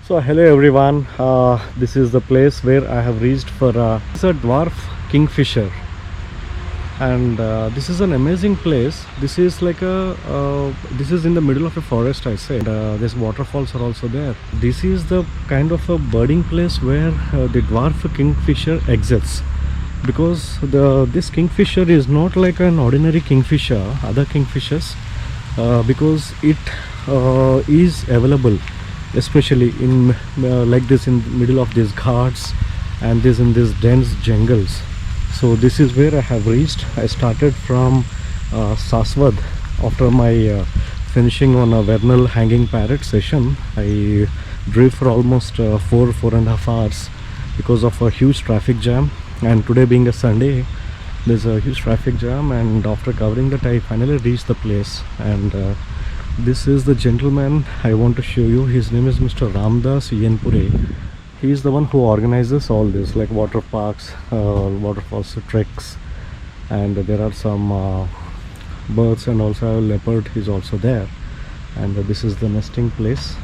So hello everyone, this is the place where I have reached for it's a dwarf kingfisher, and this is an amazing place. This is like a this is in the middle of a forest, I say, and these waterfalls are also there. This is the kind of a birding place where the dwarf kingfisher exists, because this kingfisher is not like an ordinary kingfisher, other kingfishers, because it is available especially in like this in middle of these ghats and this in these dense jungles. So this is where I have reached. I started from Saswad after my finishing on a vernal hanging parrot session. I drove for almost 4.5 hours because of a huge traffic jam, and today being a Sunday there's a huge traffic jam, and after covering that I finally reached the place. And this is the gentleman I want to show you. His name is Mr. Ramdas Yenpure. He is the one who organizes all this, like water parks, waterfalls, treks, and there are some birds and also a leopard is also there. And this is the nesting place.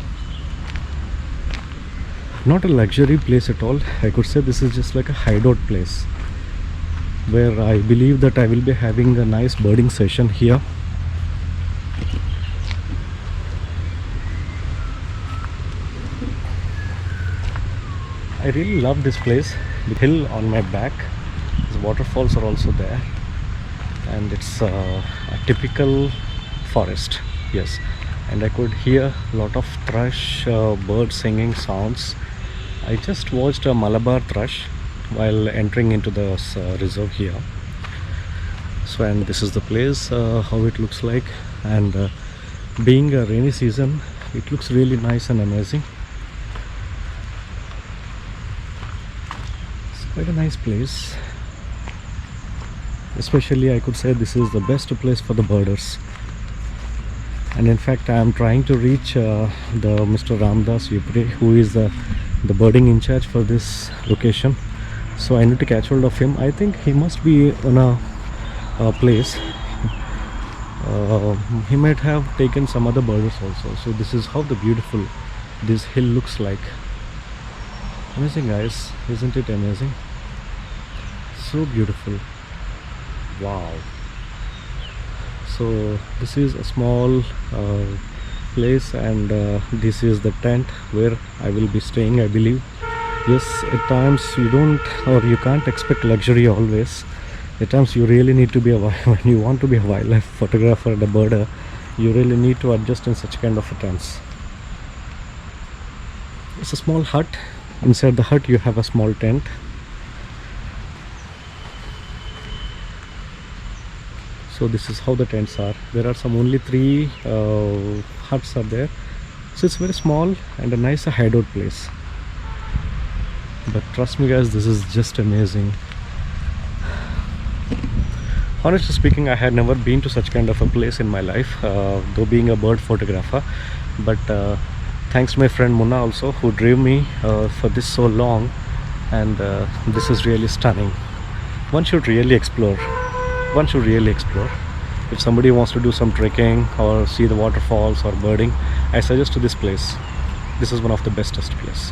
Not a luxury place at all. I could say this is just like a hideout place where I believe that I will be having a nice birding session here. I really love this place. The hill on my back, the waterfalls are also there, and it's a typical forest, yes. And I could hear a lot of thrush, bird singing sounds. I just watched a Malabar thrush while entering into the reserve here. So, and this is the place, how it looks like, and being a rainy season, it looks really nice and amazing. Quite a nice place. Especially I could say this is the best place for the birders. And in fact I am trying to reach the Mr. Ramdas Yupre, who is the birding in charge for this location. So I need to catch hold of him. I think he must be on a place. He might have taken some other birders also. So this is how the beautiful this hill looks like. Amazing, guys, isn't it amazing? So beautiful. Wow. So this is a small place, and this is the tent where I will be staying, I believe. Yes, at times you don't, or you can't expect luxury always. At times you really need to be when you want to be a wildlife photographer and a birder, you really need to adjust in such kind of tents. It's a small hut. Inside the hut you have a small tent. So this is how the tents are. There are some only 3 huts are there. So it's very small and a nice hideout place. But trust me guys, this is just amazing. Honestly speaking, I had never been to such kind of a place in my life, though being a bird photographer. But thanks to my friend Munna also, who drove me for this so long, and this is really stunning. One should really explore. One should really explore. If somebody wants to do some trekking or see the waterfalls or birding, I suggest to this place. This is one of the bestest place.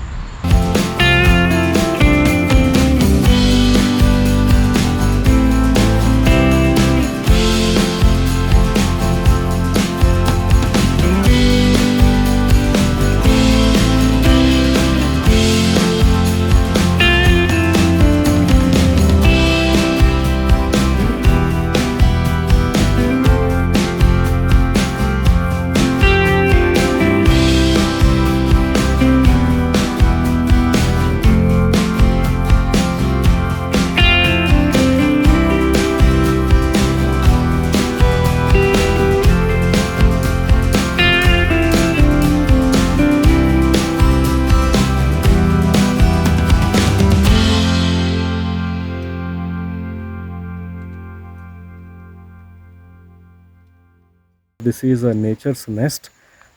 This is a nature's nest,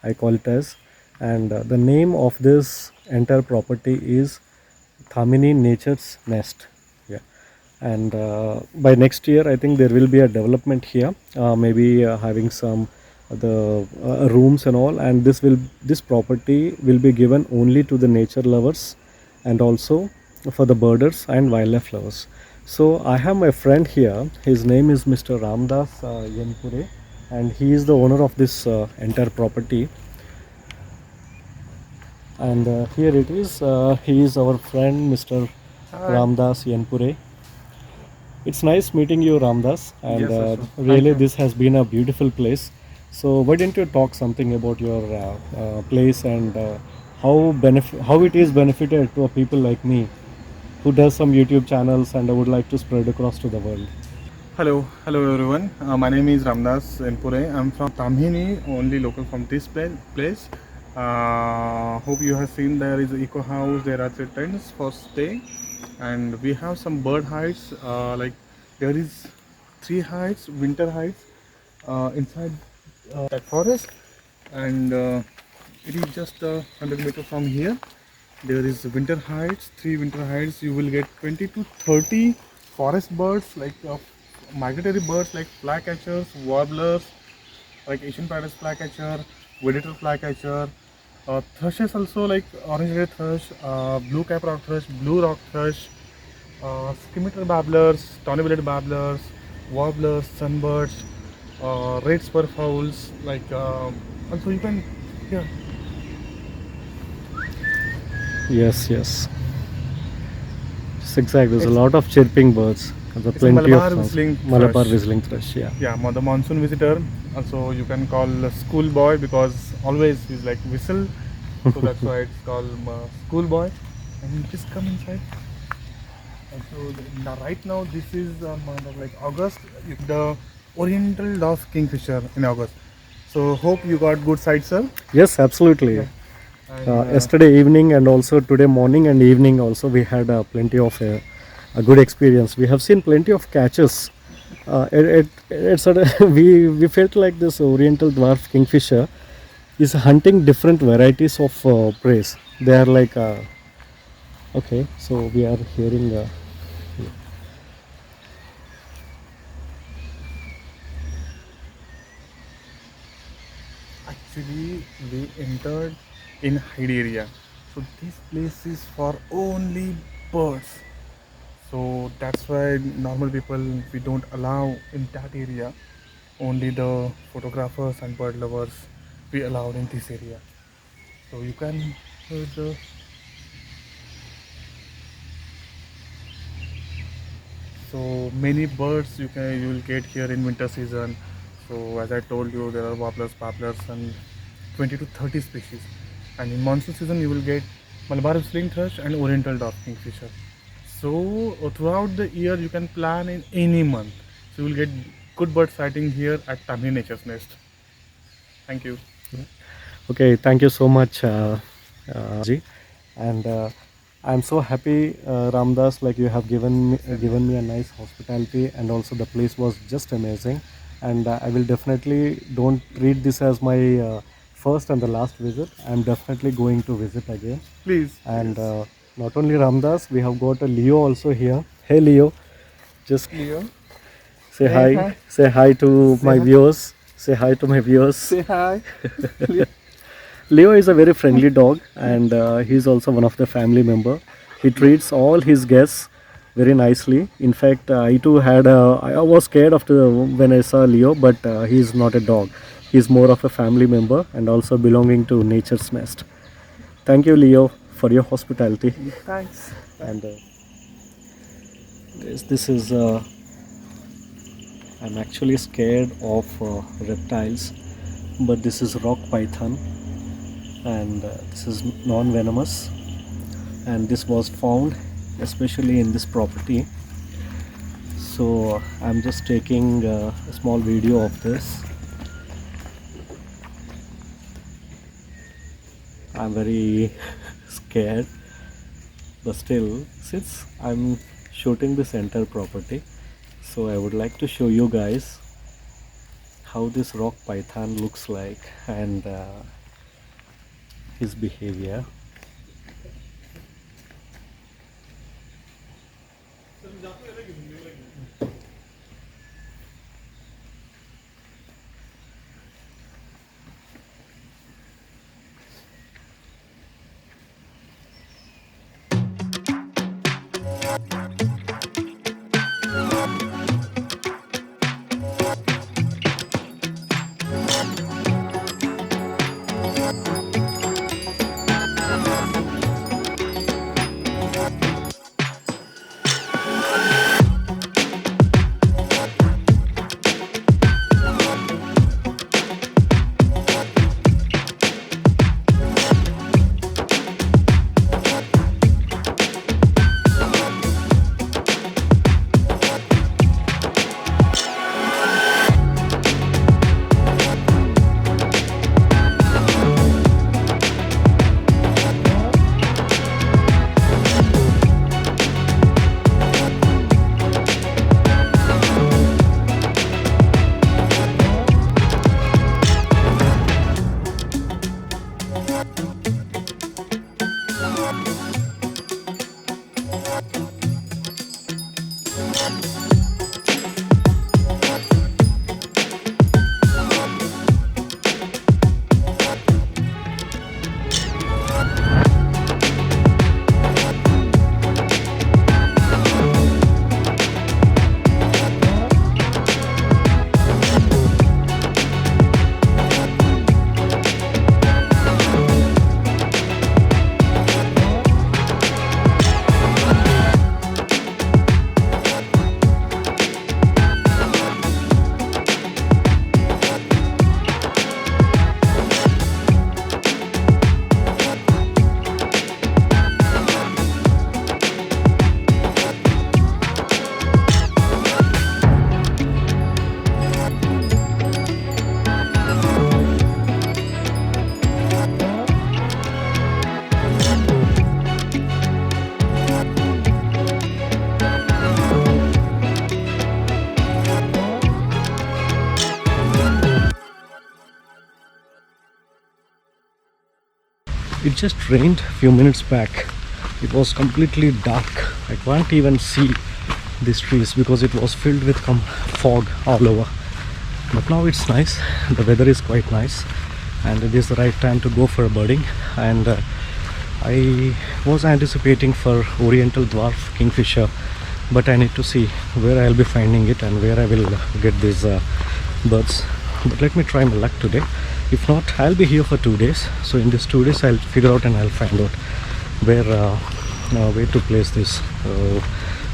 I call it as, and the name of this entire property is Tamhini Nature's Nest. Yeah, and by next year I think there will be a development here, maybe having some the rooms and all, and this property will be given only to the nature lovers and also for the birders and wildlife lovers. So I have my friend here. His name is Mr. Ramdas Yenpure, and he is the owner of this entire property. And here it is. He is our friend, Mr. Hi. Ramdas Yenpure. It's nice meeting you, Ramdas, and Yes, sir. Thank really you. this has been a beautiful place. So why don't you talk something about your place and how it is benefited to a people like me who does some YouTube channels and I would like to spread across to the world. Hello everyone. My name is Ramdas Enpure. I'm from Tamhini, only local from this place. Hope you have seen there is an eco house. There are three tents for stay, and we have some bird hides. Like there is three hides, winter hides, inside that forest, and it is just 100 meters from here. There is winter hides, three winter hides. You will get 20 to 30 forest birds, like migratory birds like flycatchers, warblers, like Asian paradise flycatcher, vedator flycatcher, thrushes also like orange-headed thrush, blue cap rock thrush, blue rock thrush, scimitar babblers, tawny-bellied babblers, warblers, sunbirds, red spur fowls. Like also you can, yeah. Yes, yes. It's exact. There's a It's lot of chirping birds. There's it's a plenty of Malabar sounds. whistling Malabar thrush. whistling thrush. Yeah. Yeah, the monsoon visitor. Also, you can call a school boy because always he's like whistle, so that's why it's called school boy. And just come inside. And so now, right now, this is month of like August, the Oriental Dove Kingfisher in August. So hope you got good sight, sir. Yes, absolutely. Yeah. And Yesterday evening and also today morning and evening also we had plenty of a good experience. We have seen plenty of catches. It's we felt like this Oriental dwarf kingfisher is hunting different varieties of prey. They are like okay, so we are hearing. actually, we entered in hide area. So this place is for only birds. So that's why normal people we don't allow in that area. Only the photographers and bird lovers we allowed in this area. So you can hear the so many birds you will get here in winter season. So as I told you, there are warblers, babblers, and 20 to 30 species. And in monsoon season, you will get Malabar whistling thrush and Oriental dove kingfisher. So throughout the year, you can plan in any month. So you will get good bird sighting here at Tamil Nature's Nest. Thank you. Okay, thank you so much, Ji. And I'm so happy, Ramdas, like you have given me a nice hospitality, and also the place was just amazing. And I will definitely don't treat this as my first and the last visit. I'm definitely going to visit again. Please, And yes. not only Ramdas, we have got a Leo also here. Hey, Leo, just Leo. say Hey, hi. hi. Say hi to Say my hi. viewers. Say hi to my viewers. Say hi. Leo is a very friendly dog, and he's also one of the family member. He Yeah. treats all his guests very nicely. In fact, I too I was scared after when I saw Leo, but he's not a dog. He's more of a family member and also belonging to nature's nest. Thank you, Leo, for your hospitality. Thanks. And this is I'm actually scared of reptiles, but this is rock python, and this is non-venomous, and this was found especially in this property. So I'm just taking a small video of this. I'm very scared, but still, since I'm shooting this entire property, so I would like to show you guys how this rock python looks like and his behavior. It just rained a few minutes back. It was completely dark. I can't even see these trees because it was filled with fog all over. But now it's nice. The weather is quite nice and it is the right time to go for birding. And I was anticipating for Oriental Dwarf Kingfisher, but I need to see where I'll be finding it and where I will get these birds. But let me try my luck today. If not, I'll be here for 2 days. So in these 2 days I'll figure out and I'll find out where to place this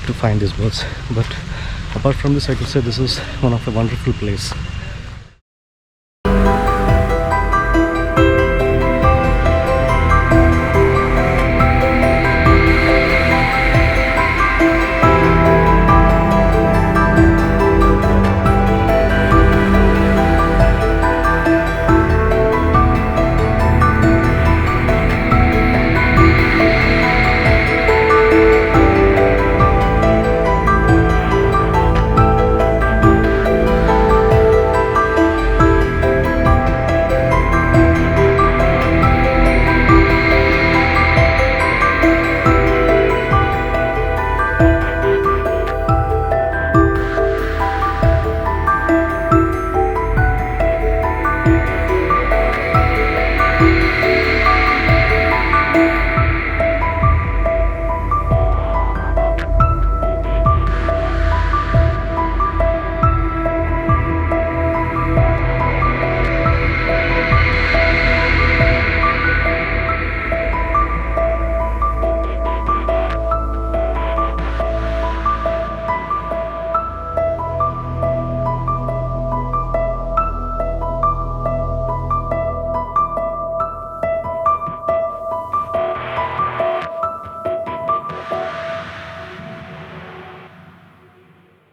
to find these birds. But apart from this, I could say this is one of a wonderful place.